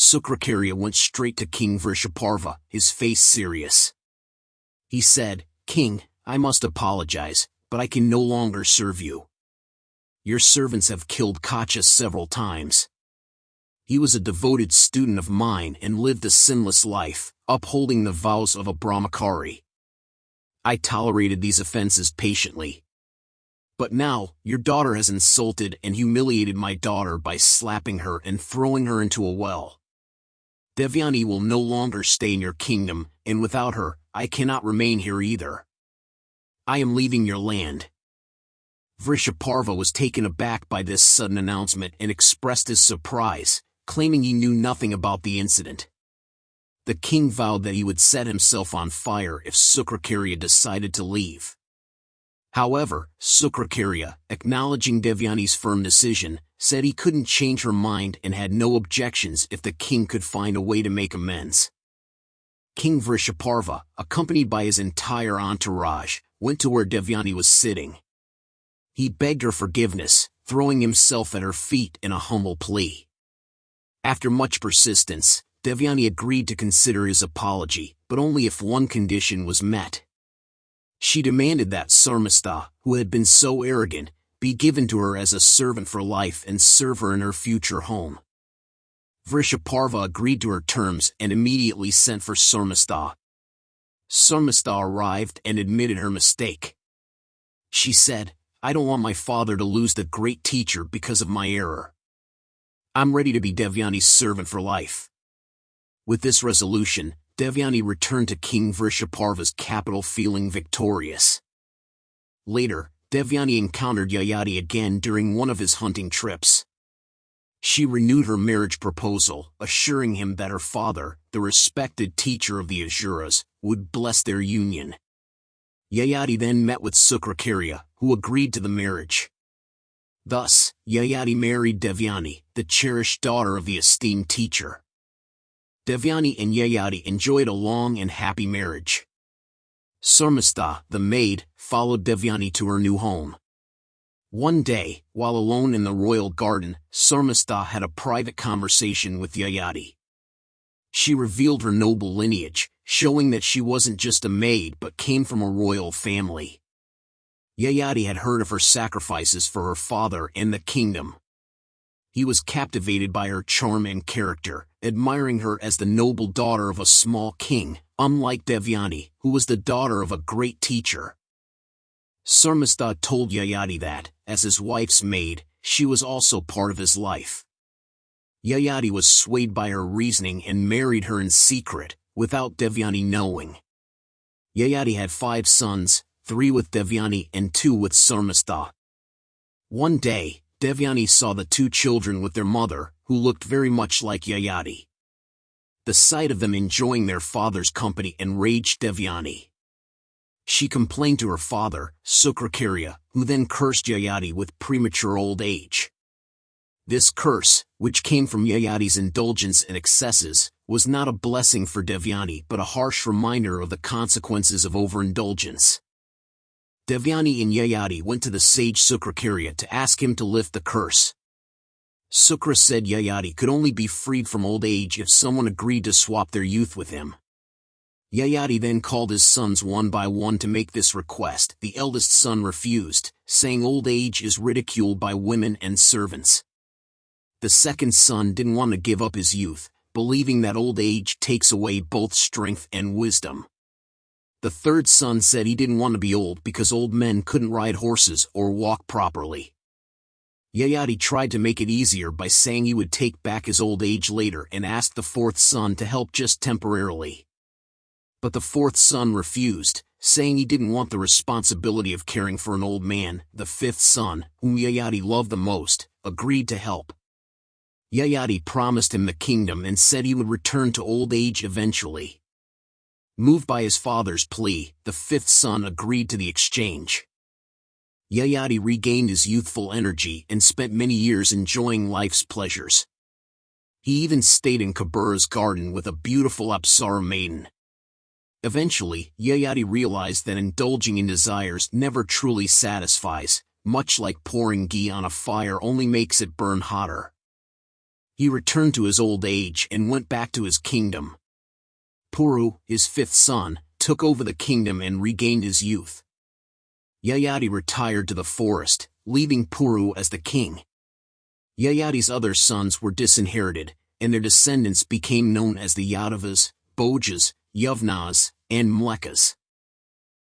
Sukrakarya went straight to King Vrishaparva, his face serious. He said, "King, I must apologize, but I can no longer serve you. Your servants have killed Kacha several times. He was a devoted student of mine and lived a sinless life, upholding the vows of a brahmachari. I tolerated these offenses patiently. But now, your daughter has insulted and humiliated my daughter by slapping her and throwing her into a well. Devayani will no longer stay in your kingdom, and without her, I cannot remain here either. I am leaving your land." Vrishaparva was taken aback by this sudden announcement and expressed his surprise, claiming he knew nothing about the incident. The king vowed that he would set himself on fire if Sukrakarya decided to leave. However, Sukrakarya, acknowledging Devayani's firm decision, said he couldn't change her mind and had no objections if the king could find a way to make amends. King Vrishaparva, accompanied by his entire entourage, went to where Devayani was sitting. He begged her forgiveness, throwing himself at her feet in a humble plea. After much persistence, Devayani agreed to consider his apology, but only if one condition was met. She demanded that Sarmistha, who had been so arrogant, be given to her as a servant for life and serve her in her future home. Vrishaparva agreed to her terms and immediately sent for Sarmistha. Sarmistha arrived and admitted her mistake. She said, "I don't want my father to lose the great teacher because of my error. I'm ready to be Devayani's servant for life." With this resolution, Devayani returned to King Vrishaparva's capital feeling victorious. Later, Devayani encountered Yayati again during one of his hunting trips. She renewed her marriage proposal, assuring him that her father, the respected teacher of the Asuras, would bless their union. Yayati then met with Sukrakarya, who agreed to the marriage. Thus, Yayati married Devayani, the cherished daughter of the esteemed teacher. Devayani and Yayati enjoyed a long and happy marriage. Sarmistha, the maid, followed Devayani to her new home. One day, while alone in the royal garden, Sarmistha had a private conversation with Yayati. She revealed her noble lineage, showing that she wasn't just a maid but came from a royal family. Yayati had heard of her sacrifices for her father and the kingdom. He was captivated by her charm and character, admiring her as the noble daughter of a small king, unlike Devayani, who was the daughter of a great teacher. Sarmistha told Yayati that, as his wife's maid, she was also part of his life. Yayati was swayed by her reasoning and married her in secret, without Devayani knowing. Yayati had 5 sons, 3 with Devayani and 2 with Sarmistha. One day, Devayani saw the 2 children with their mother, who looked very much like Yayati. The sight of them enjoying their father's company enraged Devayani. She complained to her father, Sukrakarya, who then cursed Yayati with premature old age. This curse, which came from Yayati's indulgence and excesses, was not a blessing for Devayani but a harsh reminder of the consequences of overindulgence. Devayani and Yayati went to the sage Sukrakarya to ask him to lift the curse. Sukra said Yayati could only be freed from old age if someone agreed to swap their youth with him. Yayati then called his sons one by one to make this request. The eldest son refused, saying old age is ridiculed by women and servants. The second son didn't want to give up his youth, believing that old age takes away both strength and wisdom. The third son said he didn't want to be old because old men couldn't ride horses or walk properly. Yayati tried to make it easier by saying he would take back his old age later and asked the fourth son to help just temporarily. But the fourth son refused, saying he didn't want the responsibility of caring for an old man. The fifth son, whom Yayati loved the most, agreed to help. Yayati promised him the kingdom and said he would return to old age eventually. Moved by his father's plea, the fifth son agreed to the exchange. Yayati regained his youthful energy and spent many years enjoying life's pleasures. He even stayed in Kabura's garden with a beautiful Apsara maiden. Eventually, Yayati realized that indulging in desires never truly satisfies, much like pouring ghee on a fire only makes it burn hotter. He returned to his old age and went back to his kingdom. Puru, his fifth son, took over the kingdom and regained his youth. Yayati retired to the forest, leaving Puru as the king. Yayati's other sons were disinherited, and their descendants became known as the Yadavas, Bhojas, Yavnas, and Mlekas.